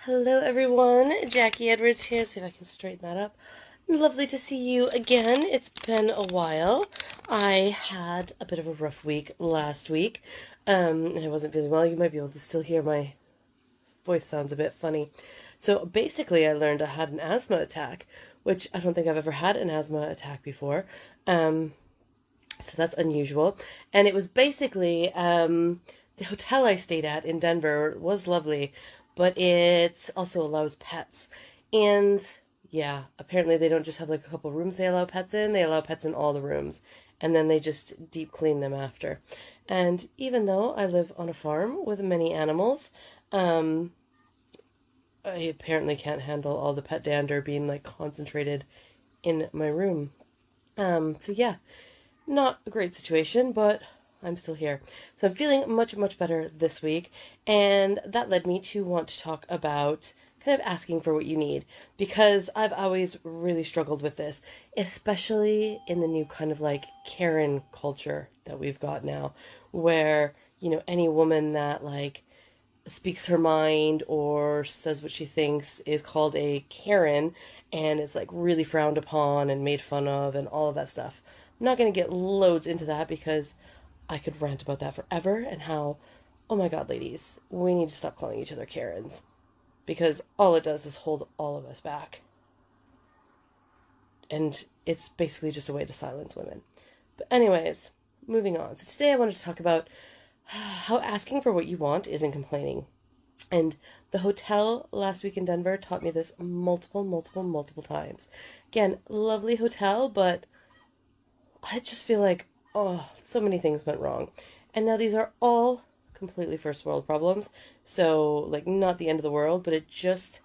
Hello everyone, Jackie Edwards here, see if I can straighten that up. Lovely to see you again. It's been a while. I had a bit of a rough week last week, and I wasn't feeling well. You might be able to still hear my voice sounds a bit funny. So basically I learned I had an asthma attack, which I don't think I've ever had an asthma attack before. So that's unusual. And it was basically the hotel I stayed at in Denver was lovely, but it also allows pets. And yeah, apparently they don't just have like a couple rooms they allow pets in, they allow pets in all the rooms. And then they just deep clean them after. And even though I live on a farm with many animals, I apparently can't handle all the pet dander being like concentrated in my room. So yeah, not a great situation, but I'm still here. So I'm feeling much, much better this week. And that led me to want to talk about kind of asking for what you need, because I've always really struggled with this, especially in the new kind of like Karen culture that we've got now, where, any woman that like speaks her mind or says what she thinks is called a Karen, and it's like really frowned upon and made fun of and all of that stuff. I'm not going to get loads into that because I could rant about that forever and how, oh my god, ladies, we need to stop calling each other Karens because all it does is hold all of us back. And it's basically just a way to silence women. But anyways, moving on. So today I wanted to talk about how asking for what you want isn't complaining. And the hotel last week in Denver taught me this multiple times. Again, lovely hotel, but I just feel like, oh, so many things went wrong. And now these are all completely first world problems. So, like, not the end of the world, but it just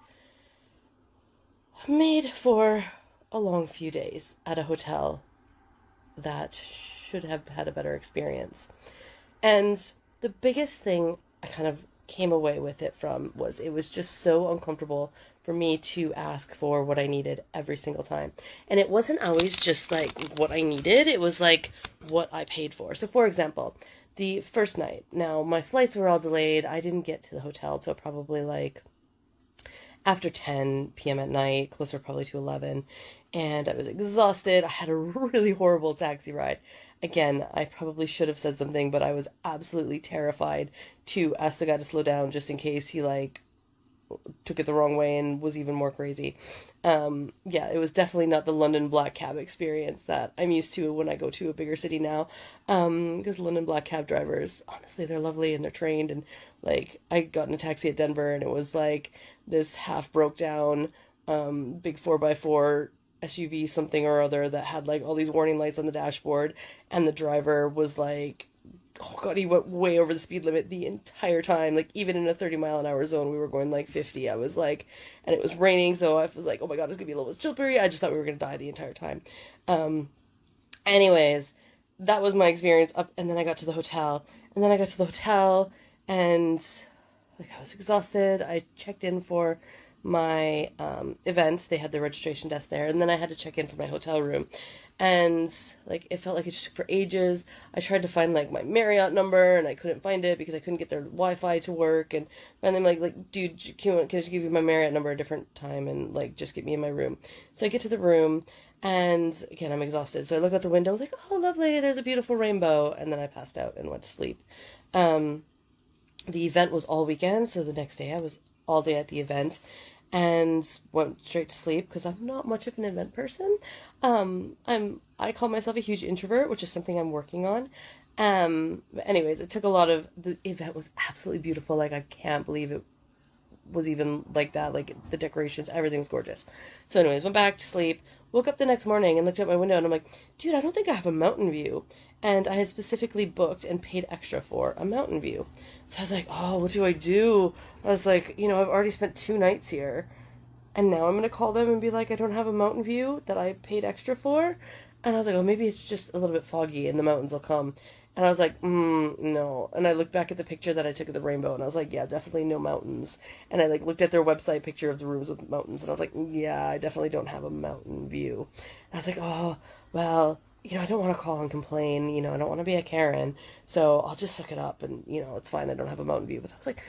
made for a long few days at a hotel that should have had a better experience. And the biggest thing I kind of came away with it from was it was just so uncomfortable for me to ask for what I needed every single time. And it wasn't always just like what I needed, it was like what I paid for. So, for example, the first night, now my flights were all delayed. I didn't get to the hotel till probably like after 10 p.m. at night, closer probably to 11, and I was exhausted. I had a really horrible taxi ride. Again, I probably should have said something, but I was absolutely terrified to ask the guy to slow down just in case he like took it the wrong way and was even more crazy. Yeah, it was definitely not the London Black Cab experience that I'm used to when I go to a bigger city now. Because London Black Cab drivers, honestly, they're lovely and they're trained. And like, I got in a taxi at Denver and it was like this half broke down, big 4x4 SUV something or other that had like all these warning lights on the dashboard, and the driver was like, oh god, he went way over the speed limit the entire time. Like, even in a 30-mile-an-hour zone, we were going like 50. I was like, and it was raining, so I was like, oh my god, it's gonna be a little bit slippery. I just thought we were gonna die the entire time. Anyways, that was my experience up, and then I got to the hotel, and like I was exhausted. I checked in for my event. They had the registration desk there, and then I had to check in for my hotel room, and like it felt like it just took for ages. I tried to find like my Marriott number and I couldn't find it because I couldn't get their Wi-Fi to work, and then I'm like, dude, can I just give you my Marriott number a different time and like just get me in my room? So I get to the room, and again I'm exhausted, so I look out the window like, oh lovely, there's a beautiful rainbow, and then I passed out and went to sleep. The event was all weekend, so the next day I was all day at the event and went straight to sleep because I'm not much of an event person. I call myself a huge introvert, which is something I'm working on. But anyways, it took a lot of, the event was absolutely beautiful. Like, I can't believe it was even like that. Like, the decorations, everything's gorgeous. So anyways, went back to sleep, woke up the next morning and looked out my window and I'm like, dude, I don't think I have a mountain view. And I had specifically booked and paid extra for a mountain view. So I was like, oh, what do I do? I was like, I've already spent 2 nights here, and now I'm going to call them and be like, I don't have a mountain view that I paid extra for. And I was like, oh, maybe it's just a little bit foggy and the mountains will come. And I was like, no. And I looked back at the picture that I took of the rainbow, and I was like, yeah, definitely no mountains. And I like looked at their website picture of the rooms with mountains, and I was like, yeah, I definitely don't have a mountain view. And I was like, oh, well, I don't want to call and complain. I don't want to be a Karen. So I'll just suck it up and, it's fine. I don't have a mountain view. But I was like,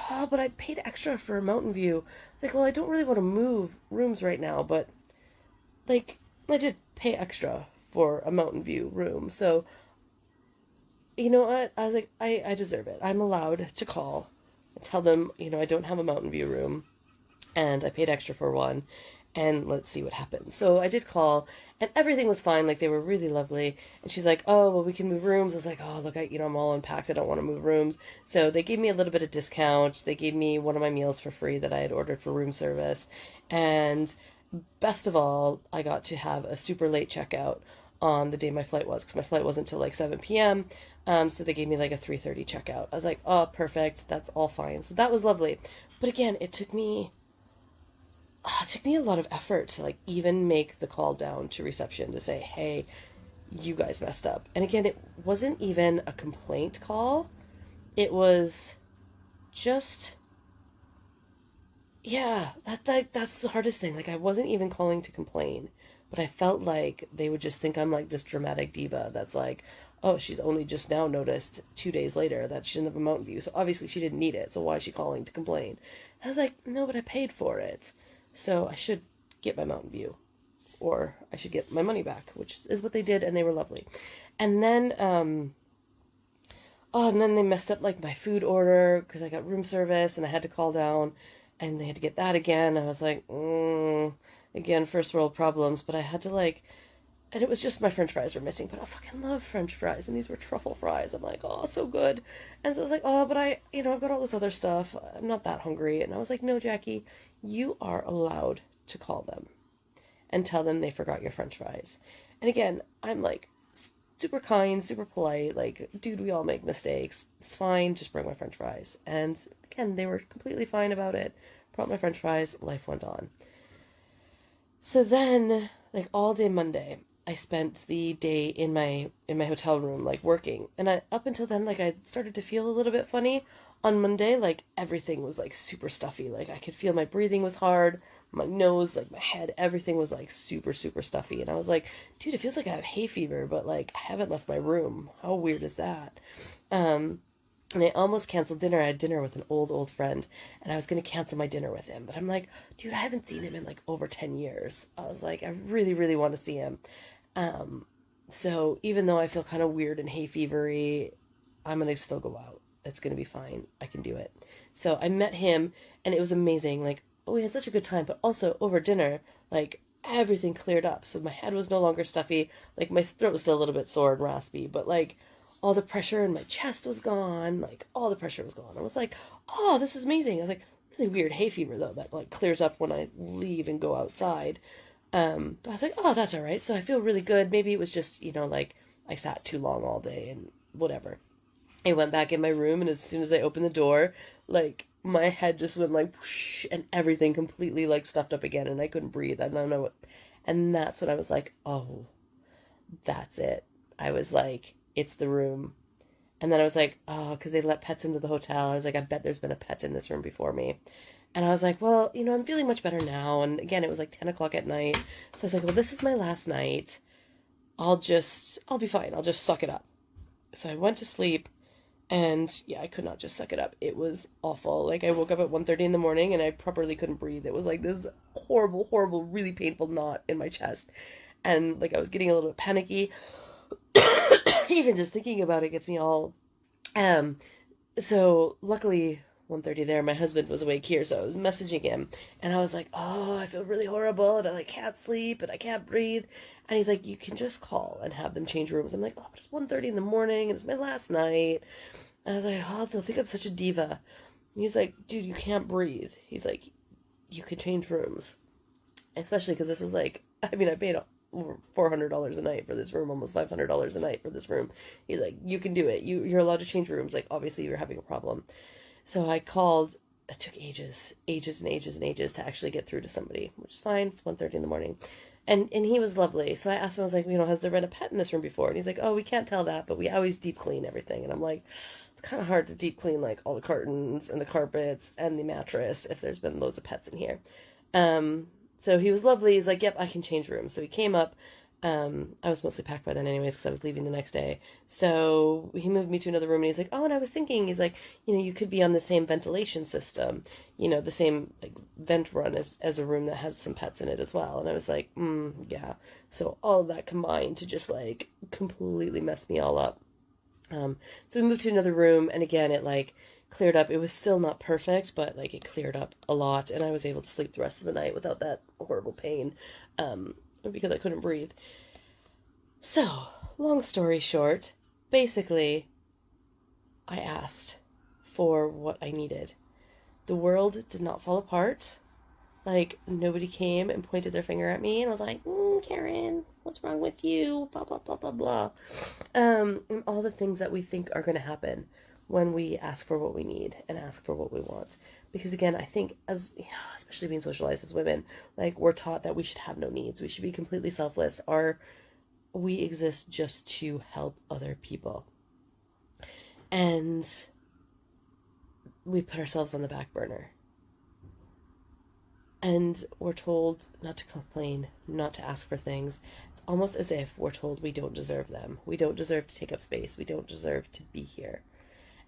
oh, but I paid extra for a mountain view. Like, well, I don't really want to move rooms right now, but like, I did pay extra for a mountain view room. So, you know what? I was like, I deserve it. I'm allowed to call and tell them, I don't have a mountain view room and I paid extra for one, and let's see what happens. So I did call, and everything was fine. Like, they were really lovely. And she's like, oh, well, we can move rooms. I was like, oh, look, I'm all unpacked. I don't want to move rooms. So they gave me a little bit of discount. They gave me one of my meals for free that I had ordered for room service. And best of all, I got to have a super late checkout on the day my flight was, because my flight wasn't until like 7 p.m. So they gave me like a 3:30 checkout. I was like, oh, perfect. That's all fine. So that was lovely. But again, it took me a lot of effort to like even make the call down to reception to say, hey, you guys messed up. And again, it wasn't even a complaint call. It was just, yeah, that's the hardest thing. Like, I wasn't even calling to complain, but I felt like they would just think I'm like this dramatic diva that's like, oh, she's only just now noticed 2 days later that she didn't have a mountain view. So obviously she didn't need it. So why is she calling to complain? I was like, no, but I paid for it. So I should get my mountain view, or I should get my money back, which is what they did, and they were lovely. And then, and then they messed up like my food order because I got room service and I had to call down, and they had to get that again. I was like, again, first world problems, but I had to like, and it was just my French fries were missing, but I fucking love French fries, and these were truffle fries. I'm like, oh, so good. And so I was like, oh, but I've got all this other stuff. I'm not that hungry. And I was like, no, Jackie, you are allowed to call them and tell them they forgot your French fries. And again, I'm like super kind, super polite, like, dude, we all make mistakes. It's fine, just bring my French fries. And again, they were completely fine about it. Brought my French fries, life went on. So then, like, all day Monday, I spent the day in my hotel room, like, working. And up until then, like, I started to feel a little bit funny. On Monday, like, everything was, like, super stuffy. Like, I could feel my breathing was hard, my nose, like, my head, everything was, like, super, super stuffy. And I was like, dude, it feels like I have hay fever, but, like, I haven't left my room. How weird is that? And I almost canceled dinner. I had dinner with an old friend, and I was going to cancel my dinner with him. But I'm like, dude, I haven't seen him in, like, over 10 years. I was like, I really, really want to see him. So even though I feel kind of weird and hay fevery, I'm going to still go out. It's going to be fine. I can do it. So I met him, and it was amazing. Like, oh, we had such a good time, but also over dinner, like, everything cleared up. So my head was no longer stuffy. Like, my throat was still a little bit sore and raspy, but, like, all the pressure in my chest was gone. Like, all the pressure was gone. I was like, oh, this is amazing. I was like, really weird hay fever, though, that, like, clears up when I leave and go outside. But I was like, oh, that's all right. So I feel really good. Maybe it was just, like, I sat too long all day and whatever. I went back in my room, and as soon as I opened the door, like, my head just went like whoosh, and everything completely like stuffed up again, and I couldn't breathe. I don't know what. And that's when I was like, oh, that's it. I was like, it's the room. And then I was like, oh, because they let pets into the hotel. I was like, I bet there's been a pet in this room before me. And I was like, well, I'm feeling much better now. And again, it was like 10 o'clock at night. So I was like, well, this is my last night. I'll be fine. I'll just suck it up. So I went to sleep. And yeah, I could not just suck it up. It was awful. Like, I woke up at 1:30 in the morning and I properly couldn't breathe. It was like this horrible, horrible, really painful knot in my chest. And like, I was getting a little bit panicky. Even just thinking about it gets me all. So luckily, 1:30 there, my husband was awake here, so I was messaging him, and I was like, oh, I feel really horrible, and I like can't sleep, and I can't breathe. And he's like, you can just call and have them change rooms. I'm like, oh, it's 1:30 in the morning, and it's my last night. And I was like, oh, they'll think I'm such a diva. And he's like, dude, you can't breathe. He's like, you could change rooms. Especially because this is like, I paid over $400 a night for this room, almost $500 a night for this room. He's like, you can do it. You're allowed to change rooms. Like, obviously you're having a problem. So I called. It took ages to actually get through to somebody, which is fine. It's 1:30 in the morning. And he was lovely. So I asked him, I was like, has there been a pet in this room before? And he's like, oh, we can't tell that, but we always deep clean everything. And I'm like, it's kind of hard to deep clean, like, all the curtains and the carpets and the mattress if there's been loads of pets in here. So he was lovely. He's like, yep, I can change rooms. So he came up. I was mostly packed by then anyways because I was leaving the next day. So he moved me to another room and he's like, oh, and I was thinking, he's like, you could be on the same ventilation system, the same like vent run as a room that has some pets in it as well. And I was like, yeah. So all of that combined to just like completely mess me all up. So we moved to another room and again, it like cleared up. It was still not perfect, but like it cleared up a lot and I was able to sleep the rest of the night without that horrible pain. Because I couldn't breathe. So, long story short, basically, I asked for what I needed. The world did not fall apart. Like, nobody came and pointed their finger at me and was like, Karen, what's wrong with you? Blah, blah, blah, blah, blah. And all the things that we think are going to happen when we ask for what we need and ask for what we want. Because again, I think especially being socialized as women, like we're taught that we should have no needs. We should be completely selfless. We exist just to help other people. And we put ourselves on the back burner. And we're told not to complain, not to ask for things. It's almost as if we're told we don't deserve them. We don't deserve to take up space. We don't deserve to be here.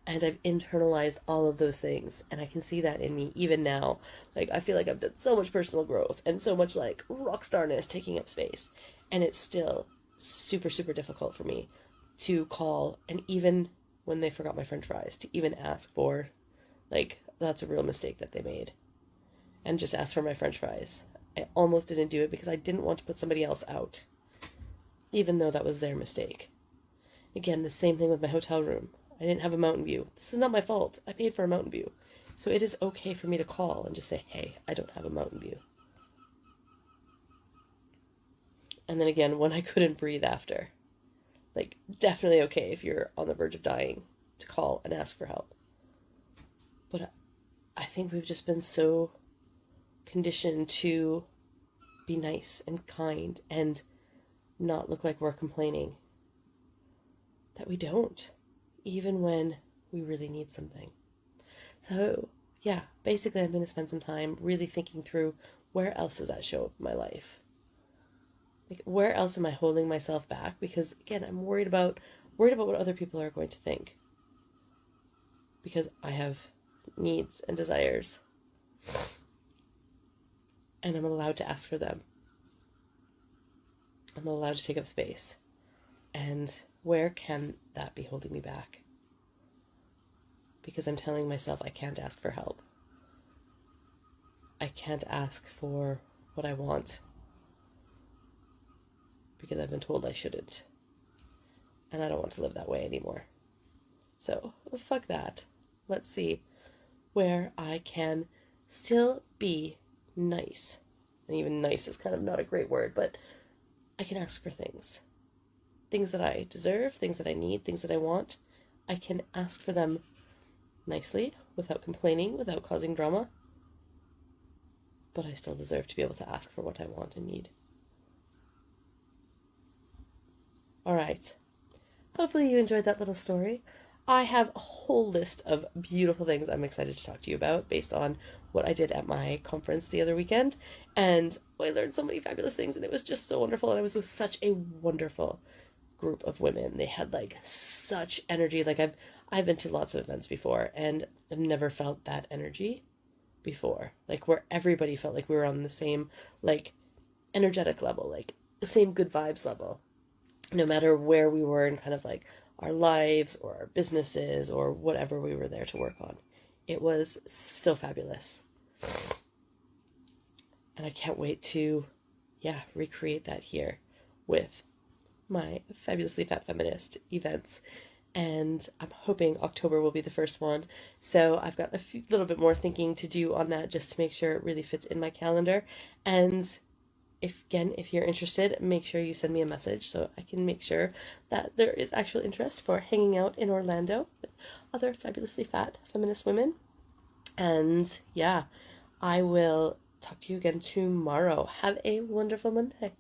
And I've internalized all of those things. And I can see that in me even now. Like, I feel like I've done so much personal growth and so much, like, rock starness taking up space. And it's still super, super difficult for me to call. And even when they forgot my french fries, to even ask for, like, that's a real mistake that they made. And just ask for my french fries. I almost didn't do it because I didn't want to put somebody else out. Even though that was their mistake. Again, the same thing with my hotel room. I didn't have a mountain view. This is not my fault. I paid for a mountain view. So it is okay for me to call and just say, hey, I don't have a mountain view. And then again, when I couldn't breathe after. Like, definitely okay if you're on the verge of dying to call and ask for help. But I think we've just been so conditioned to be nice and kind and not look like we're complaining that we don't. Even when we really need something. So, yeah, basically I'm going to spend some time really thinking through where else does that show up in my life? Like, where else am I holding myself back? Because, again, I'm worried about what other people are going to think. Because I have needs and desires. And I'm allowed to ask for them. I'm allowed to take up space. And where can that be holding me back? Because I'm telling myself I can't ask for help. I can't ask for what I want. Because I've been told I shouldn't. And I don't want to live that way anymore. So, fuck that. Let's see where I can still be nice. And even nice is kind of not a great word, but I can ask for things. Things that I deserve, things that I need, things that I want. I can ask for them nicely, without complaining, without causing drama. But I still deserve to be able to ask for what I want and need. Alright. Hopefully you enjoyed that little story. I have a whole list of beautiful things I'm excited to talk to you about based on what I did at my conference the other weekend. And I learned so many fabulous things and it was just so wonderful. And I was with such a wonderful group of women. They had like such energy. Like I've been to lots of events before and I've never felt that energy before. Like where everybody felt like we were on the same like energetic level, like the same good vibes level. No matter where we were in kind of like our lives or our businesses or whatever we were there to work on. It was so fabulous. And I can't wait to, recreate that here with my Fabulously Fat Feminist events. And I'm hoping October will be the first one. So I've got a little bit more thinking to do on that just to make sure it really fits in my calendar. And if you're interested, make sure you send me a message so I can make sure that there is actual interest for hanging out in Orlando with other fabulously fat feminist women. And I will talk to you again tomorrow. Have a wonderful Monday.